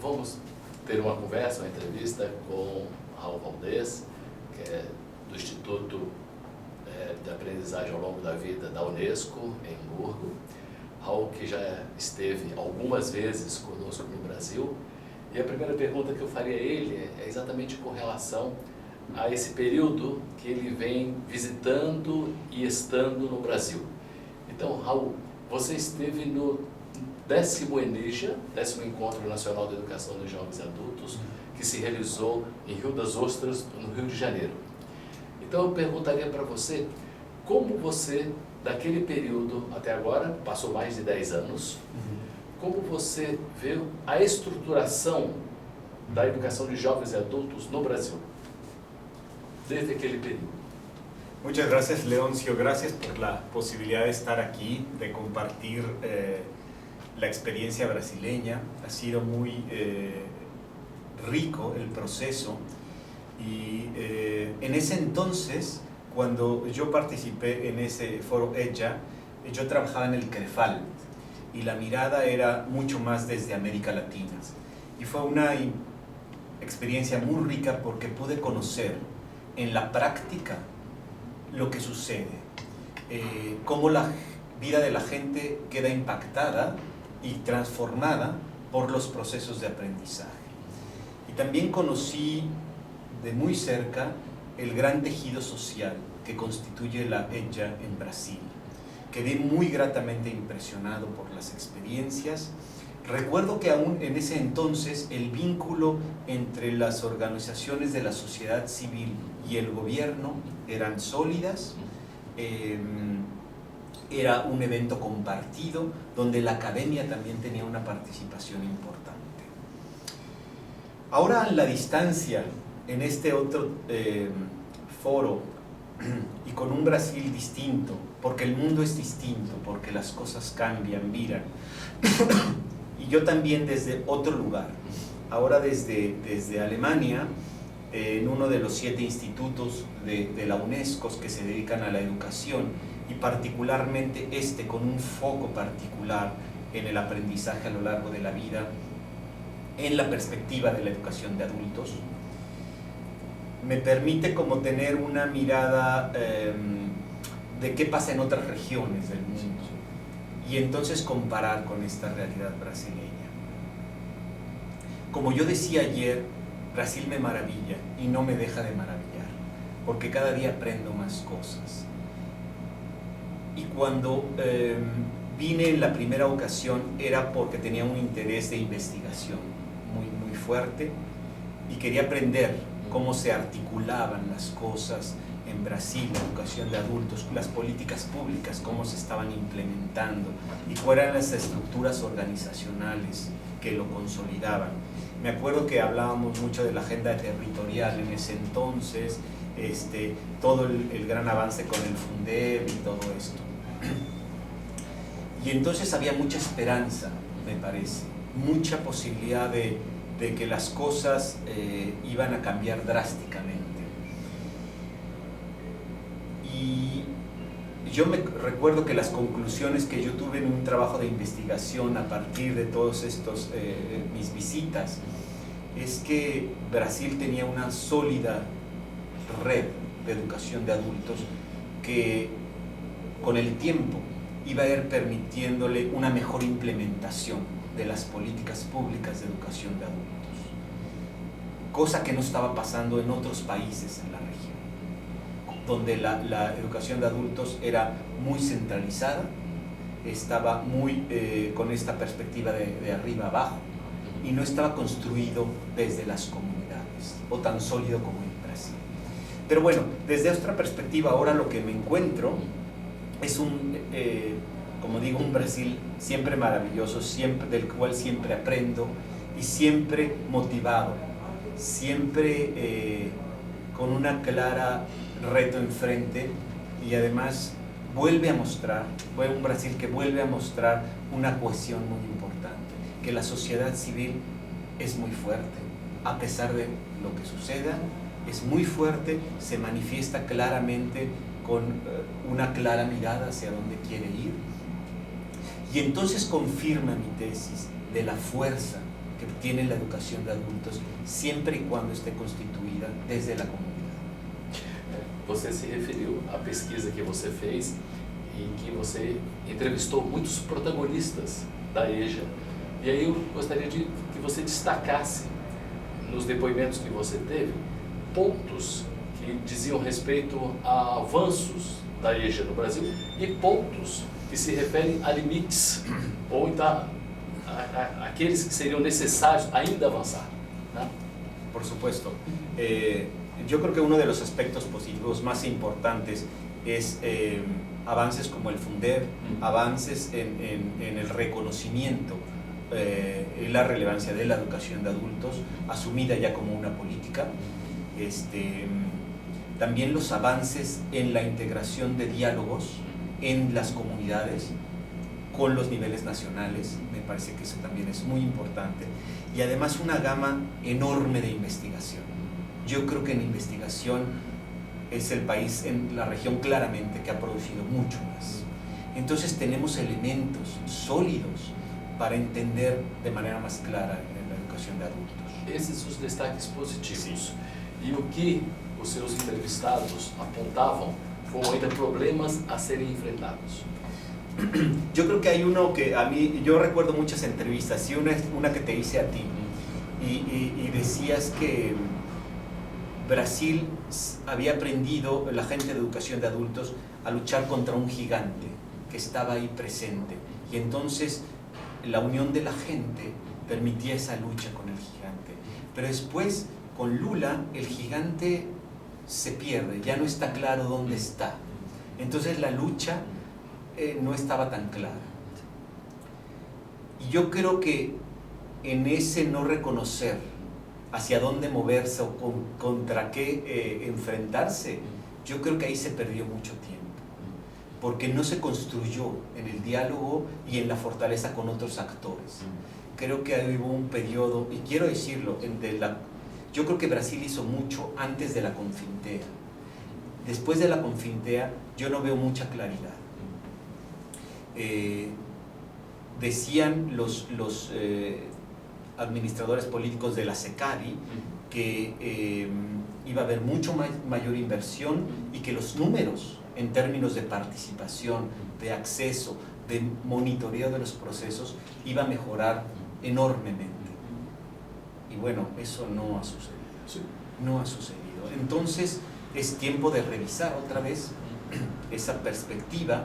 vamos ter uma conversa, uma entrevista com Raul Valdez, que é do Instituto de Aprendizagem ao Longo da Vida da Unesco, em Hamburgo. Raul, que já esteve algumas vezes conosco no Brasil. E a primeira pergunta que eu faria a ele é exatamente com relação a esse período que ele vem visitando e estando no Brasil. Então, Raul, você esteve no 10º ENEJA, 10º Encontro Nacional de Educação de Jovens e Adultos, que se realizou em Rio das Ostras, no Rio de Janeiro. Então eu perguntaria para você, como você, daquele período até agora, passou mais de 10 anos, como você vê a estruturação da educação de jovens e adultos no Brasil, desde aquele período? Muchas gracias, Leoncio. Gracias por la posibilidad de estar aquí, de compartir la experiencia brasileña. Ha sido muy rico el proceso y en ese entonces, cuando yo participé en ese foro EJA, yo trabajaba en el CREFAL y la mirada era mucho más desde América Latina. Y fue una experiencia muy rica porque pude conocer en la práctica lo que sucede, cómo la vida de la gente queda impactada y transformada por los procesos de aprendizaje. Y también conocí de muy cerca el gran tejido social que constituye la EJA en Brasil. Quedé muy gratamente impresionado por las experiencias. Recuerdo que aún en ese entonces el vínculo entre las organizaciones de la sociedad civil y el gobierno eran sólidas, era un evento compartido donde la academia también tenía una participación importante. Ahora a la distancia, en este otro foro y con un Brasil distinto, porque el mundo es distinto, porque las cosas cambian, viran, y yo también desde otro lugar, ahora desde Alemania, en uno de los 7 institutos de la UNESCO que se dedican a la educación, y particularmente con un foco particular en el aprendizaje a lo largo de la vida, en la perspectiva de la educación de adultos, me permite como tener una mirada de qué pasa en otras regiones del mundo y entonces comparar con esta realidad brasileña. Como yo decía ayer, Brasil me maravilla y no me deja de maravillar, porque cada día aprendo más cosas. Y cuando vine en la primera ocasión era porque tenía un interés de investigación muy fuerte y quería aprender cómo se articulaban las cosas en Brasil, la educación de adultos, las políticas públicas, cómo se estaban implementando y cuáles eran las estructuras organizacionales que lo consolidaban. Me acuerdo que hablábamos mucho de la agenda territorial en ese entonces, todo el gran avance con el Fundeb y todo esto. Y entonces había mucha esperanza, me parece, mucha posibilidad de que las cosas iban a cambiar drásticamente. Y yo me recuerdo que las conclusiones que yo tuve en un trabajo de investigación a partir de todos estos mis visitas es que Brasil tenía una sólida red de educación de adultos que con el tiempo iba a ir permitiéndole una mejor implementación de las políticas públicas de educación de adultos, cosa que no estaba pasando en otros países en la región, donde la educación de adultos era muy centralizada, estaba muy con esta perspectiva de arriba abajo y no estaba construido desde las comunidades o tan sólido como en Brasil. Pero bueno, desde otra perspectiva ahora lo que me encuentro es como digo, un Brasil siempre maravilloso, del cual siempre aprendo y siempre motivado, siempre con una clara reto enfrente y además vuelve a mostrar, un Brasil que vuelve a mostrar una cohesión muy importante, que la sociedad civil es muy fuerte, a pesar de lo que suceda, es muy fuerte, se manifiesta claramente con una clara mirada hacia dónde quiere ir. Y entonces confirma mi tesis de la fuerza que tiene la educación de adultos, siempre y cuando esté constituida desde la comunidad. Você se referiu à pesquisa que você fez, em que você entrevistou muitos protagonistas da EJA. E aí eu gostaria de que você destacasse, nos depoimentos que você teve, pontos que diziam respeito a avanços da EJA no Brasil e pontos que se referem a limites, ou então aqueles que seriam necessários ainda avançar, né? Por supuesto. Yo creo que uno de los aspectos positivos más importantes es avances como el FUNDER, avances en el reconocimiento y la relevancia de la educación de adultos, asumida ya como una política. También los avances en la integración de diálogos en las comunidades con los niveles nacionales, me parece que eso también es muy importante. Y además una gama enorme de investigación. Yo creo que en investigación es el país en la región claramente que ha producido mucho más. Entonces tenemos elementos sólidos para entender de manera más clara la educación de adultos. Esses são os destaques positivos. E o que os seus entrevistados apontavam foram ainda problemas a serem enfrentados. Yo creo que hay uno que a mí, yo recuerdo muchas entrevistas, y una que te hice a ti, y decías que Brasil había aprendido, la gente de educación de adultos, a luchar contra un gigante que estaba ahí presente, y entonces la unión de la gente permitía esa lucha con el gigante. Pero después, con Lula, el gigante se pierde, ya no está claro dónde está. Entonces la lucha no estaba tan clara. Y yo creo que en ese no reconocer hacia dónde moverse o contra qué enfrentarse, yo creo que ahí se perdió mucho tiempo, porque no se construyó en el diálogo y en la fortaleza con otros actores. Creo que ahí hubo un periodo, y quiero decirlo, yo creo que Brasil hizo mucho antes de la Confintea. Después de la Confintea yo no veo mucha claridad. Decían los administradores políticos de la SECADI que iba a haber mucho mayor inversión y que los números en términos de participación, de acceso, de monitoreo de los procesos iba a mejorar enormemente. Y bueno, eso no ha sucedido. Sí. No ha sucedido. Entonces es tiempo de revisar otra vez esa perspectiva.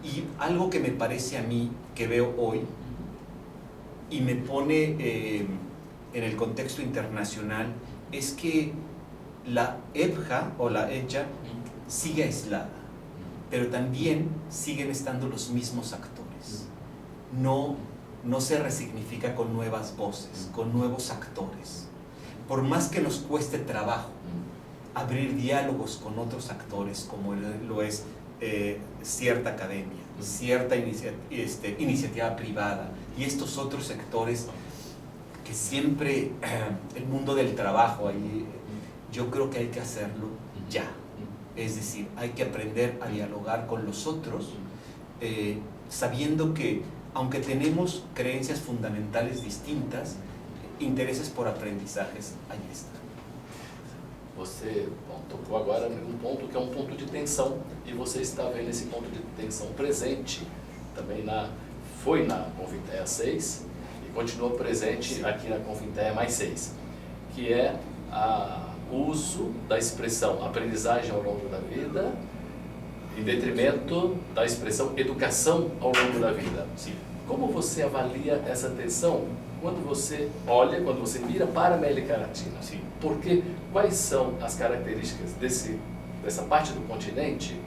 Y algo que me parece a mí, que veo hoy, y me pone en el contexto internacional, es que la EBJA o la EJA sigue aislada, pero también siguen estando los mismos actores. No se resignifica con nuevas voces, con nuevos actores. Por más que nos cueste trabajo abrir diálogos con otros actores, como lo es cierta academia, cierta iniciativa privada y estos otros sectores que siempre el mundo del trabajo ahí, yo creo que hay que hacerlo ya. Es decir, hay que aprender a dialogar con los otros, sabiendo que aunque tenemos creencias fundamentales distintas, intereses por aprendizajes, ahí está. Você tocou agora em um ponto que é um ponto de tensão, e você está vendo esse ponto de tensão presente também foi na Confintea 6 e continua presente aqui na Confintea mais 6, que é o uso da expressão aprendizagem ao longo da vida em detrimento da expressão educação ao longo da vida. Sim. Como você avalia essa tensão quando você olha, quando você mira para a América Latina? Sim. Porque quais são as características dessa parte do continente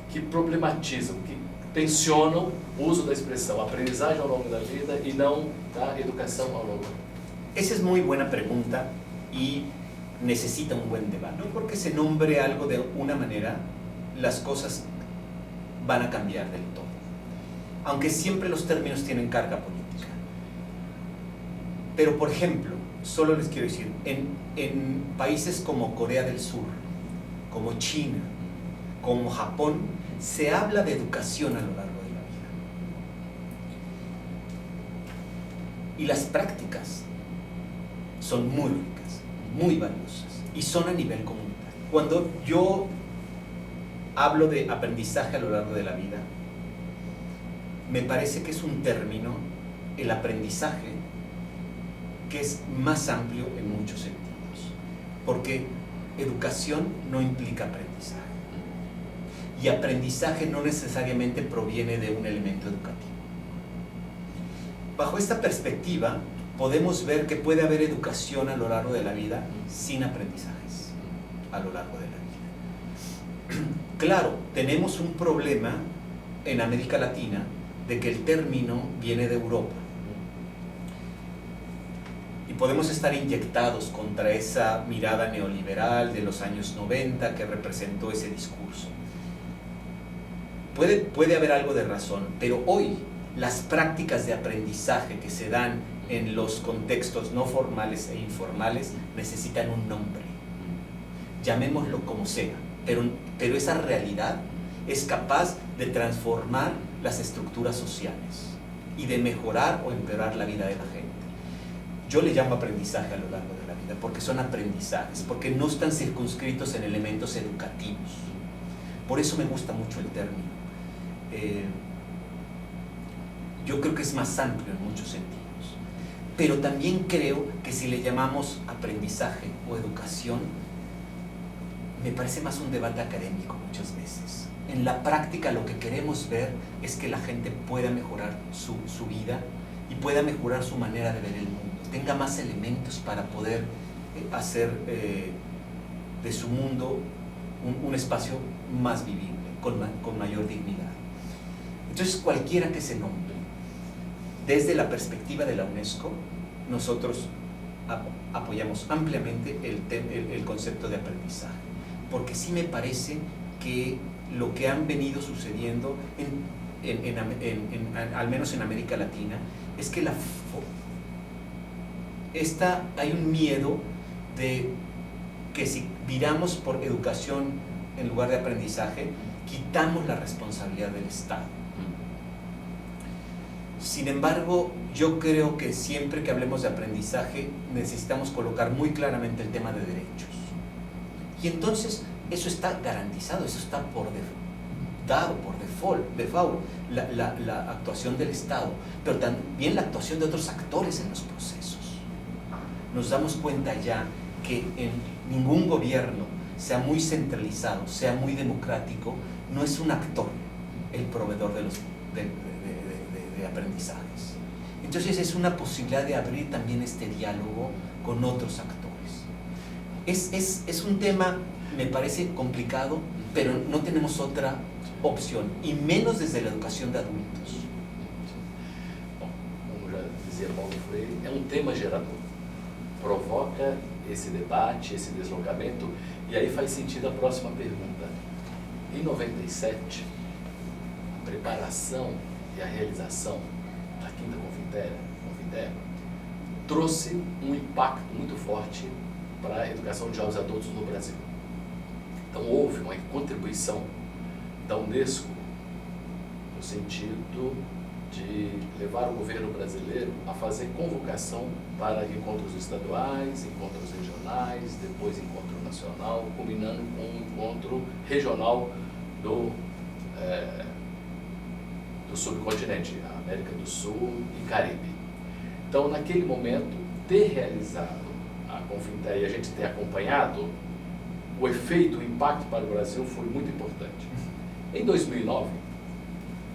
que problematizam, que tensionam o uso da expressão aprendizagem ao longo da vida e não da educação ao longo da vida? Esa es muy buena pregunta y necesita un buen debate. No porque se nombre algo de una manera, las cosas van a cambiar del todo. Aunque siempre los términos tienen carga política. Pero, por ejemplo, solo les quiero decir, en países como Corea del Sur, como China, como Japón, se habla de educación a lo largo de la vida. Y las prácticas son muy ricas, muy valiosas y son a nivel comunitario. Cuando yo hablo de aprendizaje a lo largo de la vida, me parece que es un término, el aprendizaje, que es más amplio en muchos sentidos, porque educación no implica aprendizaje, y aprendizaje no necesariamente proviene de un elemento educativo. Bajo esta perspectiva, podemos ver que puede haber educación a lo largo de la vida sin aprendizajes a lo largo de la vida. Claro, tenemos un problema en América Latina de que el término viene de Europa. Y podemos estar inyectados contra esa mirada neoliberal de los años 90 que representó ese discurso. Puede haber algo de razón, pero hoy las prácticas de aprendizaje que se dan en los contextos no formales e informales necesitan un nombre. Llamémoslo como sea, pero esa realidad es capaz de transformar las estructuras sociales y de mejorar o empeorar la vida de la gente. Yo le llamo aprendizaje a lo largo de la vida porque son aprendizajes, porque no están circunscritos en elementos educativos. Por eso me gusta mucho el término. Yo creo que es más amplio en muchos sentidos, pero también creo que si le llamamos aprendizaje o educación, me parece más un debate académico muchas veces. En la práctica lo que queremos ver es que la gente pueda mejorar su vida y pueda mejorar su manera de ver el mundo, tenga más elementos para poder hacer de su mundo un espacio más vivible, con mayor dignidad. Entonces, cualquiera que se nombre, desde la perspectiva de la UNESCO, nosotros apoyamos ampliamente el concepto de aprendizaje, porque sí me parece que lo que han venido sucediendo, al menos en América Latina, es que hay un miedo de que si viramos por educación en lugar de aprendizaje, quitamos la responsabilidad del Estado. Sin embargo, yo creo que siempre que hablemos de aprendizaje necesitamos colocar muy claramente el tema de derechos. Y entonces eso está garantizado, eso está dado por default, la actuación del Estado, pero también la actuación de otros actores en los procesos. Nos damos cuenta ya que en ningún gobierno, sea muy centralizado, sea muy democrático, no es un actor el proveedor de aprendizajes. Entonces es una posibilidad de abrir también este diálogo con otros actores. Es un tema, me parece complicado, pero no tenemos otra opción, y menos desde la educación de adultos. Bom, como já dizia Paulo Freire, é um tema gerador. Provoca esse debate, esse deslocamento, e aí faz sentido a próxima pergunta. Em 97, a preparação e a realização da Quinta Confindé trouxe um impacto muito forte para a educação de jovens adultos no Brasil. Então houve uma contribuição da UNESCO no sentido de levar o governo brasileiro a fazer convocação para encontros estaduais, encontros regionais, depois encontro nacional, culminando com um encontro regional do subcontinente, a América do Sul e Caribe. Então, naquele momento, ter realizado a Confindé e a gente ter acompanhado, o efeito, o impacto para o Brasil foi muito importante. Em 2009,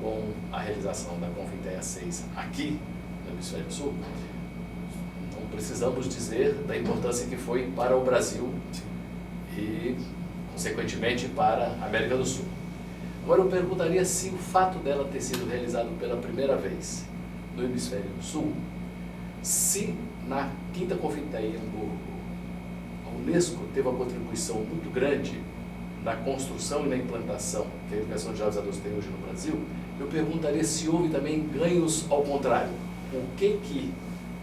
com a realização da Confindé 6 aqui no Hemisfério Sul, não precisamos dizer da importância que foi para o Brasil e, consequentemente, para a América do Sul. Agora eu perguntaria se o fato dela ter sido realizado pela primeira vez no Hemisfério Sul, se na Quinta Confindé em Hamburgo, a UNESCO teve uma contribuição muito grande na construção e na implantação que a educação de jovens adultos tem hoje no Brasil, eu perguntaria se houve também ganhos ao contrário. O que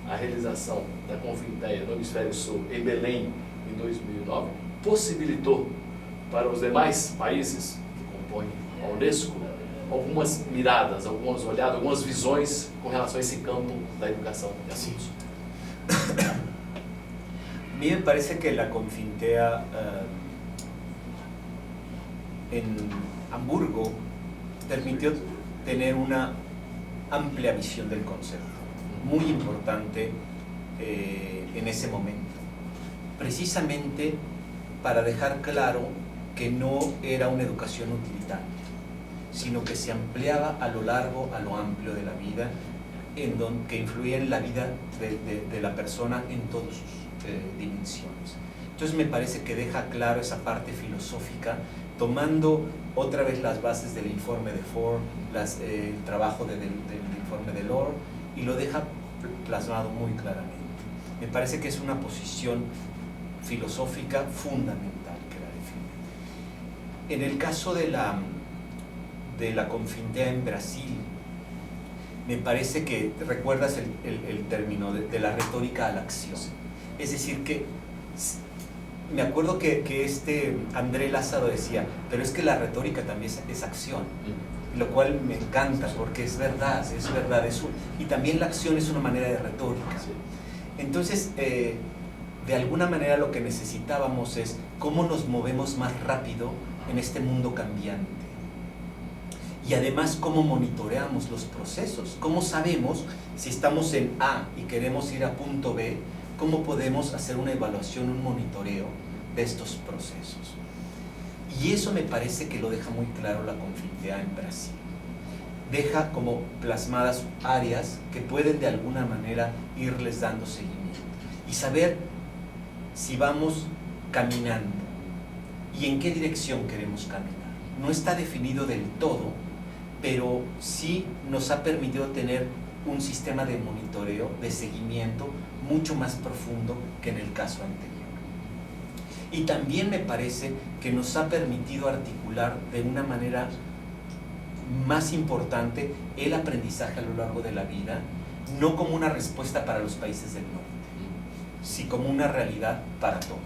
a realização da Confindé no Hemisfério Sul, em Belém, em 2009, possibilitou para os demais países que compõem a UNESCO algumas miradas, algumas olhadas, algumas visões com relação a esse campo da educação de adultos. A mí me parece que la Confintea en Hamburgo permitió tener una amplia visión del concepto, muy importante en ese momento, precisamente para dejar claro que no era una educación utilitaria, sino que se ampliaba a lo largo, a lo amplio de la vida, que influía en la vida de la persona en todas sus dimensiones. Entonces me parece que deja claro esa parte filosófica, tomando otra vez las bases del informe de Ford, el trabajo del informe de Lohr, y lo deja plasmado muy claramente. Me parece que es una posición filosófica fundamental que la define. En el caso de la Confintea en Brasil, me parece que recuerdas el término de la retórica a la acción. Es decir, que me acuerdo que André Lázaro decía, pero es que la retórica también es acción, lo cual me encanta porque es verdad, y también la acción es una manera de retórica. Entonces, de alguna manera lo que necesitábamos es cómo nos movemos más rápido en este mundo cambiante. Y además, cómo monitoreamos los procesos, cómo sabemos si estamos en A y queremos ir a punto B, cómo podemos hacer una evaluación, un monitoreo de estos procesos. Y eso me parece que lo deja muy claro la Confintea en Brasil. Deja como plasmadas áreas que pueden de alguna manera irles dando seguimiento y saber si vamos caminando y en qué dirección queremos caminar. No está definido del todo, pero sí nos ha permitido tener un sistema de monitoreo, de seguimiento mucho más profundo que en el caso anterior. Y también me parece que nos ha permitido articular de una manera más importante el aprendizaje a lo largo de la vida, no como una respuesta para los países del norte, sino como una realidad para todos.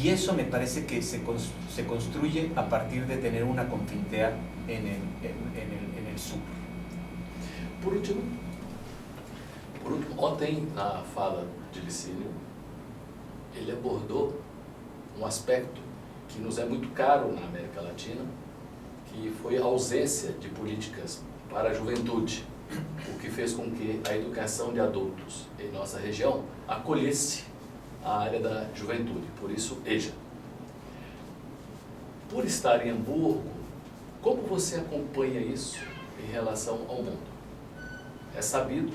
Y eso me parece que se construye a partir de tener una Confintea en el sur. Por último, ontem, na fala de Licínio, ele abordou um aspecto que nos é muito caro na América Latina, que foi a ausência de políticas para a juventude, o que fez com que a educação de adultos em nossa região acolhesse a área da juventude, por isso EJA. Por estar em Hamburgo, como você acompanha isso em relação ao mundo? É sabido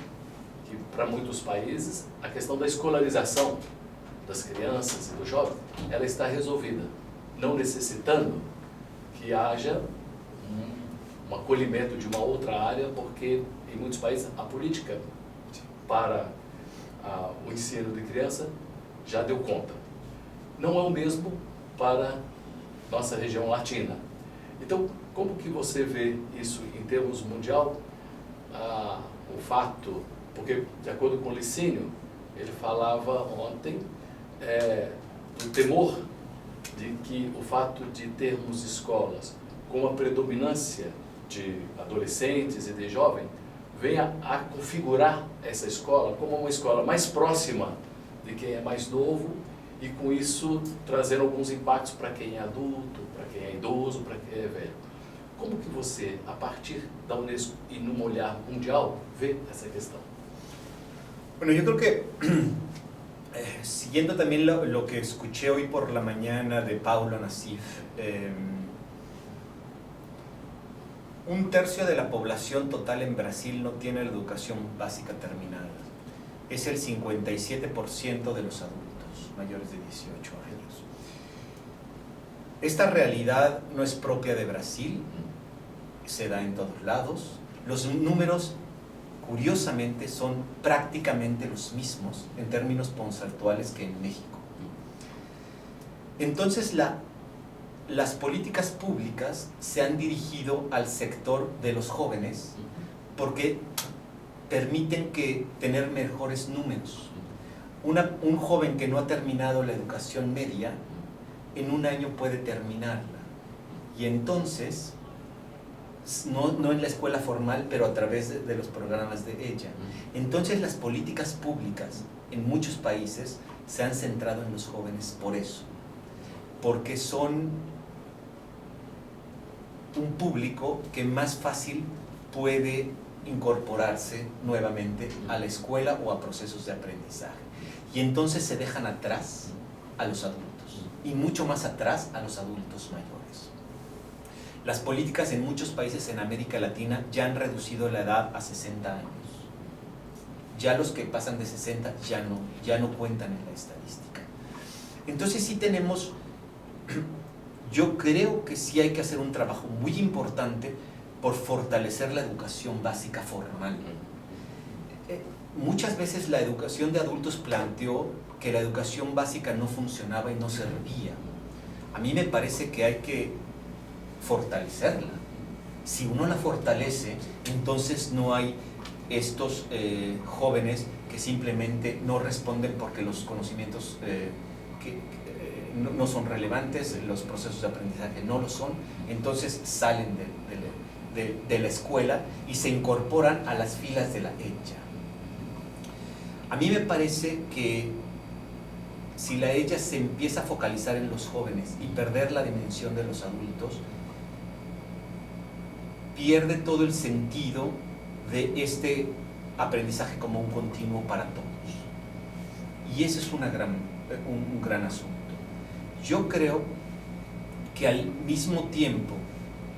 que para muitos países a questão da escolarização das crianças e dos jovens, ela está resolvida, não necessitando que haja um acolhimento de uma outra área, porque em muitos países a política para o ensino de criança já deu conta. Não é o mesmo para nossa região latina. Então, como que você vê isso em termos mundial? O fato, porque de acordo com Licínio, ele falava ontem do temor de que o fato de termos escolas com a predominância de adolescentes e de jovens venha a configurar essa escola como uma escola mais próxima de quem é mais novo e com isso trazer alguns impactos para quem é adulto, para quem é idoso, para quem é velho. Como que você, a partir da Unesco y num olhar mundial, ve esa cuestión? Bueno, yo creo que, siguiendo también lo que escuché hoy por la mañana de Paula Nassif, un tercio de la población total en Brasil no tiene la educación básica terminada. Es el 57% de los adultos mayores de 18 años. Esta realidad no es propia de Brasil, se da en todos lados. Los números, curiosamente, son prácticamente los mismos en términos porcentuales que en México. Entonces, las políticas públicas se han dirigido al sector de los jóvenes porque permiten tener mejores números. Un joven que no ha terminado la educación media, en un año puede terminarla. Y entonces no en la escuela formal, pero a través de los programas de ella. Entonces las políticas públicas en muchos países se han centrado en los jóvenes por eso, porque son un público que más fácil puede incorporarse nuevamente a la escuela o a procesos de aprendizaje. Y entonces se dejan atrás a los adultos, y mucho más atrás a los adultos mayores. Las políticas en muchos países en América Latina ya han reducido la edad a 60 años. Ya los que pasan de 60 ya no cuentan en la estadística. Entonces sí tenemos, yo creo que sí hay que hacer un trabajo muy importante por fortalecer la educación básica formal. Muchas veces la educación de adultos planteó que la educación básica no funcionaba y no servía. A mí me parece que hay que fortalecerla. Si uno la fortalece, entonces no hay estos jóvenes que simplemente no responden porque los conocimientos no son relevantes, los procesos de aprendizaje no lo son, entonces salen de la escuela y se incorporan a las filas de la EJA. A mí me parece que si la EJA se empieza a focalizar en los jóvenes y perder la dimensión de los adultos, pierde todo el sentido de este aprendizaje como un continuo para todos. Y ese es un gran asunto. Yo creo que al mismo tiempo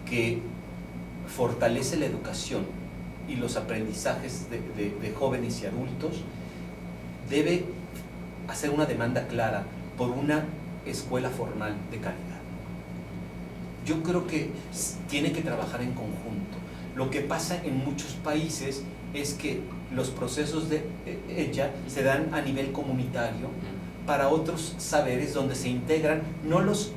que fortalece la educación y los aprendizajes de jóvenes y adultos, debe hacer una demanda clara por una escuela formal de calidad. Yo creo que tiene que trabajar en conjunto. Lo que pasa en muchos países es que los procesos de ella se dan a nivel comunitario para otros saberes donde se integran no los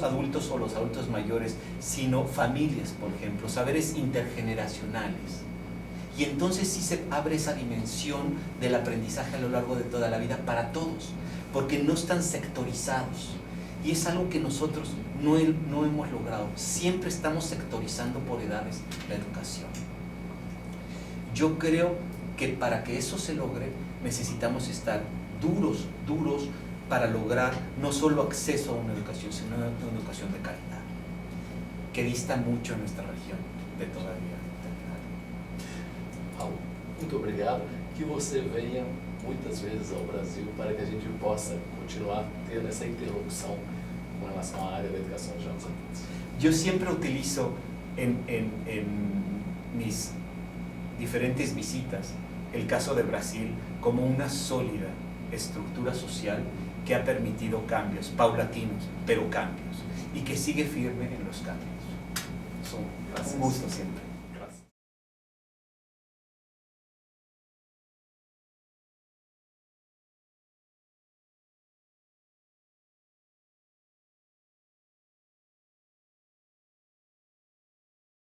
adultos o los adultos mayores, sino familias, por ejemplo, saberes intergeneracionales. Y entonces sí se abre esa dimensión del aprendizaje a lo largo de toda la vida para todos, porque no están sectorizados. Y es algo que nosotros no hemos logrado. Siempre estamos sectorizando por edades la educación. Yo creo que para que eso se logre necesitamos estar duros para lograr no solo acceso a una educación, sino una educación de calidad, que dista mucho en nuestra região de todavía terminar. Raul, muito obrigado. Que você venha muitas vezes ao Brasil para que a gente possa continuar tendo essa interlocução com relação à área da educação de jovens adultos. Yo siempre utilizo en mis diferentes visitas el caso de Brasil como una sólida estructura social que ha permitido cambios paulatinos, pero cambios, y que sigue firme en los cambios. Es un gusto siempre.